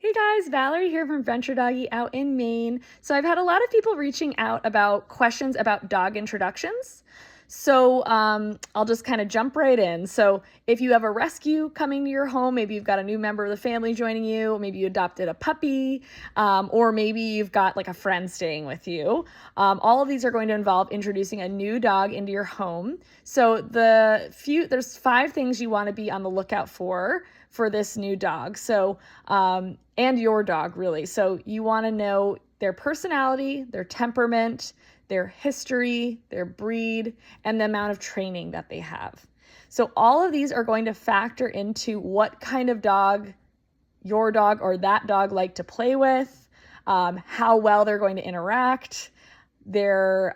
Hey guys, Valerie here from Venture Doggy out in Maine. So I've had a lot of people reaching out about questions about dog introductions. So I'll just kind of jump right in. So if you have a rescue coming to your home, maybe you've got a new member of the family joining you, maybe you adopted a puppy, or maybe you've got like a friend staying with you. All of these are going to involve introducing a new dog into your home. So there's 5 things you want to be on the lookout for this new dog. So and your dog really. So you want to know their personality, their temperament, their history, their breed, and the amount of training that they have. So all of these are going to factor into what kind of dog your dog or that dog like to play with, how well they're going to interact, their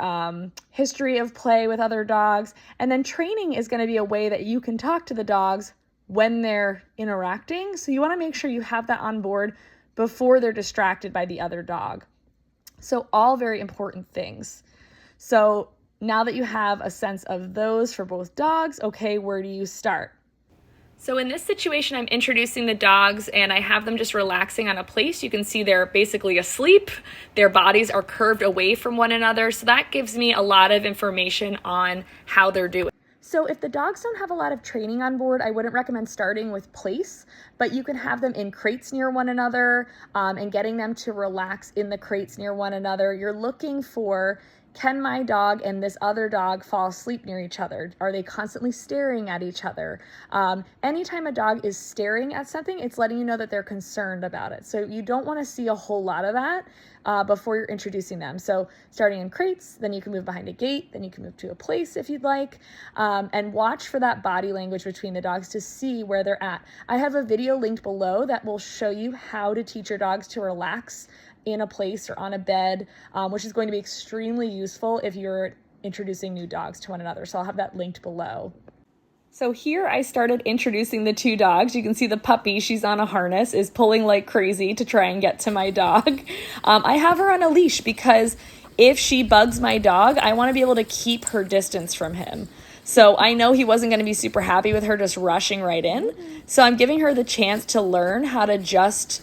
history of play with other dogs. And then training is going to be a way that you can talk to the dogs when they're interacting. So you want to make sure you have that on board before they're distracted by the other dog. So all very important things. So now that you have a sense of those for both dogs, okay, where do you start? So in this situation, I'm introducing the dogs and I have them just relaxing on a place. You can see they're basically asleep. Their bodies are curved away from one another. So that gives me a lot of information on how they're doing. So if the dogs don't have a lot of training on board, I wouldn't recommend starting with place, but you can have them in crates near one another and getting them to relax in the crates near one another. You're looking for, can my dog and this other dog fall asleep near each other? Are they constantly staring at each other? Anytime a dog is staring at something, it's letting you know that they're concerned about it. So you don't want to see a whole lot of that before you're introducing them. So starting in crates, then you can move behind a gate, then you can move to a place if you'd like, and watch for that body language between the dogs to see where they're at. I have a video linked below that will show you how to teach your dogs to relax in a place or on a bed, which is going to be extremely useful if you're introducing new dogs to one another. So I'll have that linked below. So here I started introducing the 2 dogs. You can see the puppy, she's on a harness, is pulling like crazy to try and get to my dog. I have her on a leash because if she bugs my dog, I want to be able to keep her distance from him. So I know he wasn't going to be super happy with her just rushing right in. So I'm giving her the chance to learn how to just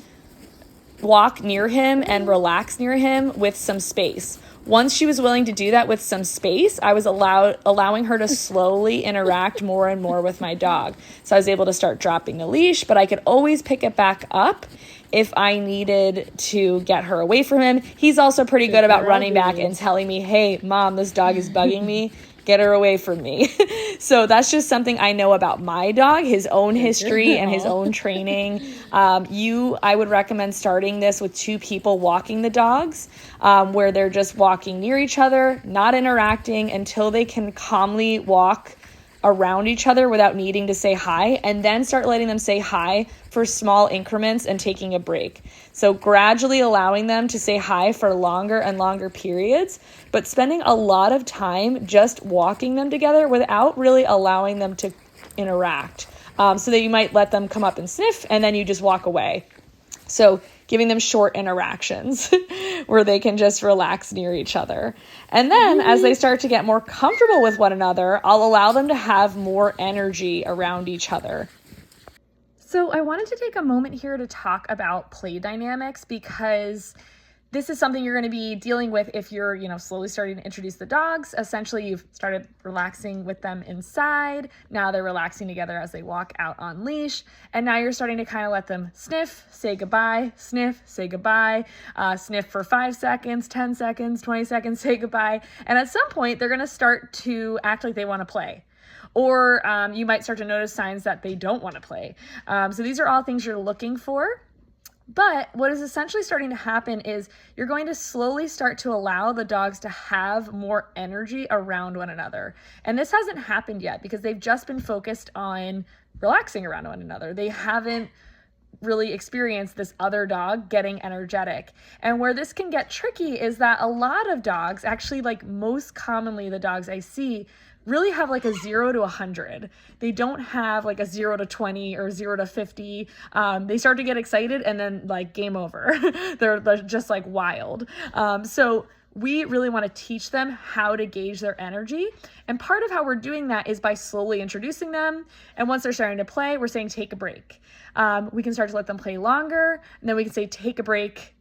walk near him and relax near him with some space. Once she was willing to do that with some space, I was allowing her to slowly interact more and more with my dog. So I was able to start dropping the leash, but I could always pick it back up if I needed to get her away from him. He's also pretty good about running back and telling me, hey, Mom, this dog is bugging me. Get her away from me. So that's just something I know about my dog, his own history and his own training. I would recommend starting this with 2 people walking the dogs, where they're just walking near each other, not interacting until they can calmly walk around each other without needing to say hi, and then start letting them say hi for small increments and taking a break. So gradually allowing them to say hi for longer and longer periods, but spending a lot of time just walking them together without really allowing them to interact. So that you might let them come up and sniff and then you just walk away. So giving them short interactions where they can just relax near each other. And then as they start to get more comfortable with one another, I'll allow them to have more energy around each other. So I wanted to take a moment here to talk about play dynamics because this is something you're going to be dealing with if you're, slowly starting to introduce the dogs. Essentially, you've started relaxing with them inside. Now they're relaxing together as they walk out on leash. And now you're starting to kind of let them sniff, say goodbye, sniff, say goodbye, sniff for 5 seconds, 10 seconds, 20 seconds, say goodbye. And at some point, they're going to start to act like they want to play. Or you might start to notice signs that they don't want to play. So these are all things you're looking for. But what is essentially starting to happen is you're going to slowly start to allow the dogs to have more energy around one another. And this hasn't happened yet because they've just been focused on relaxing around one another. They haven't really experienced this other dog getting energetic. And where this can get tricky is that a lot of dogs, actually like most commonly the dogs I see, really have like a 0 to 100. They don't have like a 0 to 20 or 0 to 50. They start to get excited and then like game over. They're just like wild. So we really want to teach them how to gauge their energy. And part of how we're doing that is by slowly introducing them. And once they're starting to play, we're saying take a break. We can start to let them play longer, and then we can say take a break,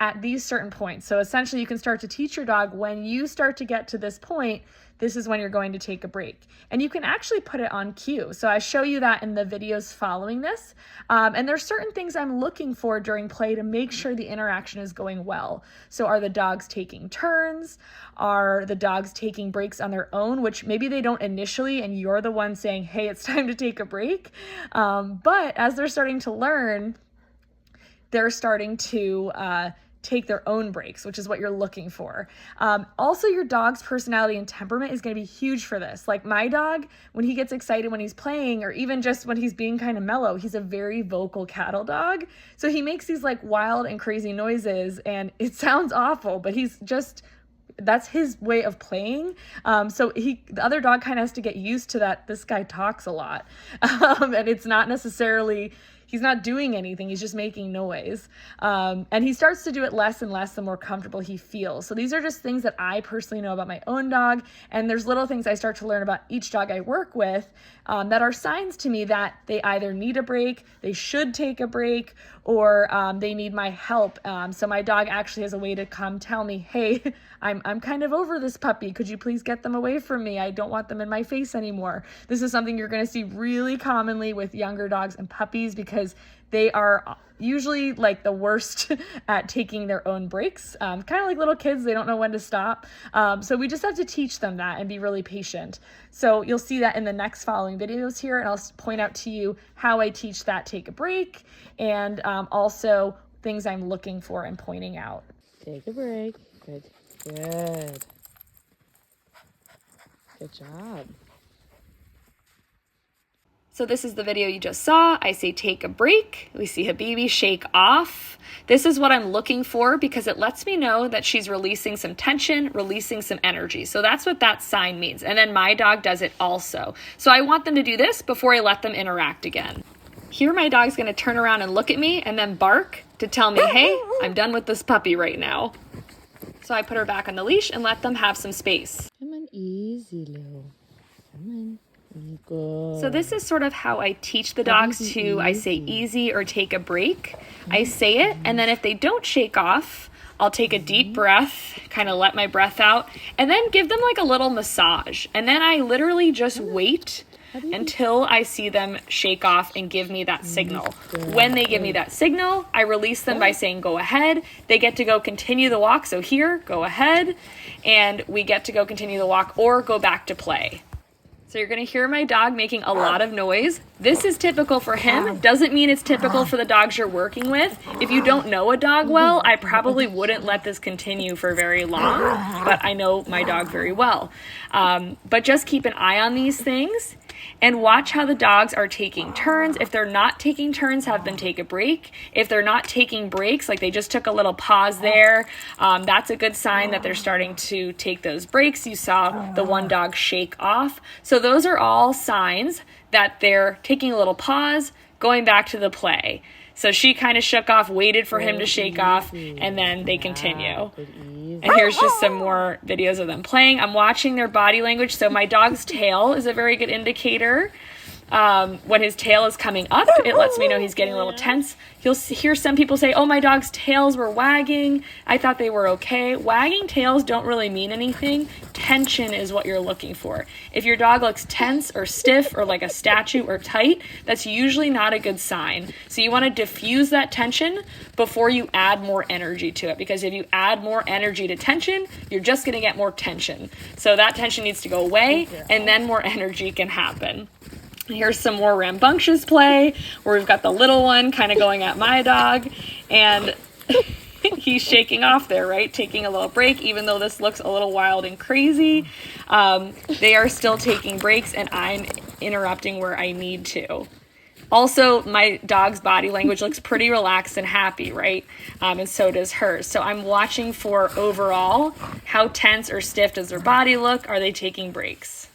at these certain points. So essentially you can start to teach your dog, when you start to get to this point, this is when you're going to take a break. And you can actually put it on cue. So I show you that in the videos following this. And there's certain things I'm looking for during play to make sure the interaction is going well. So are the dogs taking turns? Are the dogs taking breaks on their own, which maybe they don't initially, and you're the one saying, hey, it's time to take a break. But as they're starting to learn, they're starting to take their own breaks, which is what you're looking for. Also, your dog's personality and temperament is going to be huge for this. Like my dog, when he gets excited when he's playing, or even just when he's being kind of mellow, he's a very vocal cattle dog. So he makes these like wild and crazy noises, and it sounds awful, but that's his way of playing. So the other dog kind of has to get used to that. This guy talks a lot. And it's not necessarily, he's not doing anything. He's just making noise. And he starts to do it less and less the more comfortable he feels. So these are just things that I personally know about my own dog. And there's little things I start to learn about each dog I work with that are signs to me that they either need a break, they should take a break, or they need my help. So my dog actually has a way to come tell me, hey, I'm kind of over this puppy. Could you please get them away from me? I don't want them in my face anymore. This is something you're going to see really commonly with younger dogs and puppies, because they are usually like the worst at taking their own breaks. Kind of like little kids, they don't know when to stop. So we just have to teach them that and be really patient. So you'll see that in the next following videos here, and I'll point out to you how I teach that take a break, and also things I'm looking for and pointing out. Take a break. Good. Good. Good job. So this is the video you just saw. I say take a break. We see Habibi shake off. This is what I'm looking for, because it lets me know that she's releasing some tension, releasing some energy. So that's what that sign means. And then my dog does it also. So I want them to do this before I let them interact again. Here my dog's gonna turn around and look at me and then bark to tell me, hey, I'm done with this puppy right now. So I put her back on the leash and let them have some space. Come on, easy, Lou. Come on. Good. So this is sort of how I teach the dogs to, I say easy or take a break. I say it, and then if they don't shake off, I'll take a deep breath, kind of let my breath out, and then give them like a little massage. And then I literally just wait until I see them shake off and give me that signal. When they give me that signal, I release them by saying, go ahead. They get to go continue the walk. So here, go ahead. And we get to go continue the walk or go back to play. So you're going to hear my dog making a lot of noise. This is typical for him. Doesn't mean it's typical for the dogs you're working with. If you don't know a dog well, I probably wouldn't let this continue for very long, but I know my dog very well. But just keep an eye on these things and watch how the dogs are taking turns. If they're not taking turns, have them take a break. If they're not taking breaks, like they just took a little pause there, that's a good sign that they're starting to take those breaks. You saw the one dog shake off. So those are all signs that they're taking a little pause, going back to the play. So she kind of shook off, waited for him to shake off, and then they continue. And here's just some more videos of them playing. I'm watching their body language. So my dog's tail is a very good indicator. When his tail is coming up, it lets me know he's getting a little tense. You'll hear some people say, oh, my dog's tails were wagging. I thought they were okay. Wagging tails don't really mean anything. Tension is what you're looking for. If your dog looks tense or stiff or like a statue or tight, that's usually not a good sign. So you want to diffuse that tension before you add more energy to it, because if you add more energy to tension, you're just going to get more tension. So that tension needs to go away, and then more energy can happen. Here's some more rambunctious play where we've got the little one kind of going at my dog, and he's shaking off there, right? Taking a little break, even though this looks a little wild and crazy. They are still taking breaks, and I'm interrupting where I need to. Also, my dog's body language looks pretty relaxed and happy, right? And so does hers. So I'm watching for overall, how tense or stiff does their body look? Are they taking breaks?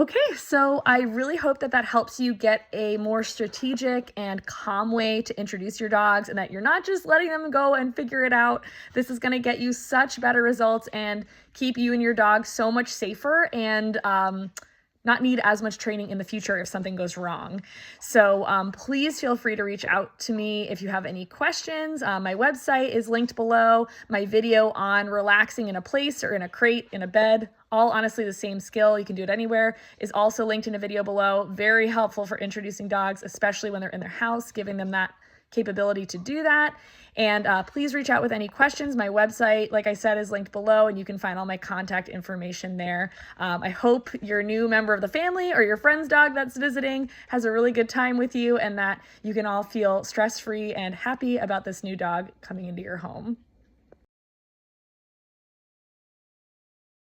Okay, so I really hope that that helps you get a more strategic and calm way to introduce your dogs and that you're not just letting them go and figure it out. This is going to get you such better results and keep you and your dog so much safer and not need as much training in the future if something goes wrong. So please feel free to reach out to me if you have any questions. My website is linked below. My video on relaxing in a place or in a crate, in a bed, all honestly the same skill, you can do it anywhere, is also linked in a video below. Very helpful for introducing dogs, especially when they're in their house, giving them that capability to do that. And please reach out with any questions. My website, like I said, is linked below, and you can find all my contact information there. I hope your new member of the family or your friend's dog that's visiting has a really good time with you and that you can all feel stress-free and happy about this new dog coming into your home.